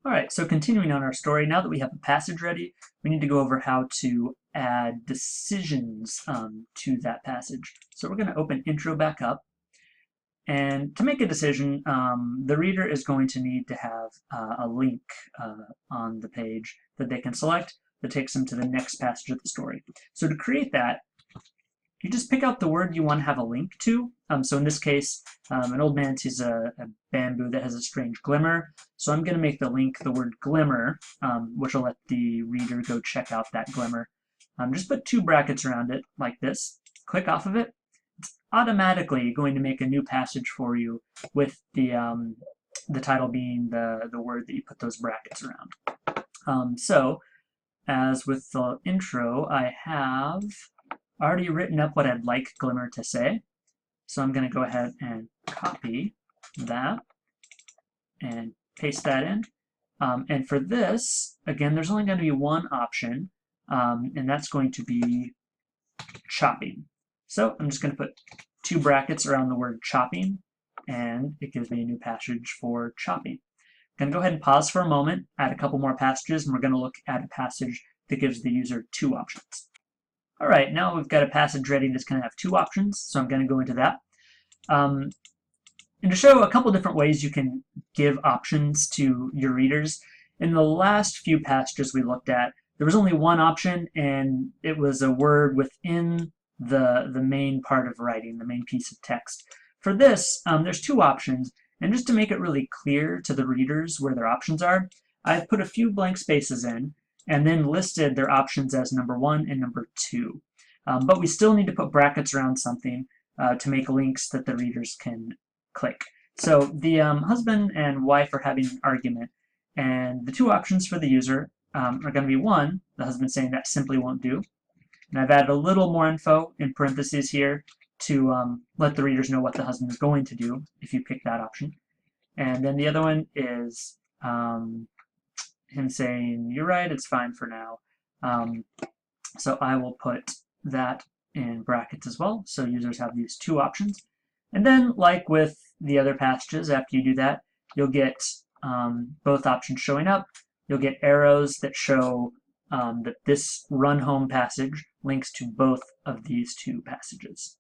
All right, so continuing on our story, now that we have a passage ready, we need to go over how to add decisions to that passage. So we're going to open intro back up. And to make a decision, the reader is going to need to have a link on the page that they can select that takes them to the next passage of the story. So to create that, you just pick out the word you want to have a link to. So in this case, an old man sees a bamboo that has a strange glimmer. So I'm going to make the link the word glimmer, which will let the reader go check out that glimmer. Just put 2 brackets around it like this. Click off of it. It's automatically going to make a new passage for you with the title being the word that you put those brackets around. So as with the intro, I have already written up what I'd like Glimmer to say. So I'm going to go ahead and copy that and paste that in. And for this, again, there's only going to be one option, and that's going to be chopping. So I'm just going to put 2 brackets around the word chopping, and it gives me a new passage for chopping. I'm going to go ahead and pause for a moment, add a couple more passages, and we're going to look at a passage that gives the user 2 options. All right, now we've got a passage ready that's going to have 2 options, so I'm going to go into that. And to show a couple different ways you can give options to your readers, in the last few passages we looked at, there was only one option, and it was a word within the main part of writing, the main piece of text. For this, there's 2 options, and just to make it really clear to the readers where their options are, I've put a few blank spaces in, and then listed their options as number 1 and number 2. But we still need to put brackets around something to make links that the readers can click. So the husband and wife are having an argument, and the 2 options for the user are going to be 1, the husband saying that simply won't do. And I've added a little more info in parentheses here to let the readers know what the husband is going to do if you pick that option. And then the other one is him saying, you're right, it's fine for now. So I will put that in brackets as well, so users have these 2 options. And then, like with the other passages, after you do that, you'll get both options showing up. You'll get arrows that show that this run home passage links to both of these 2 passages.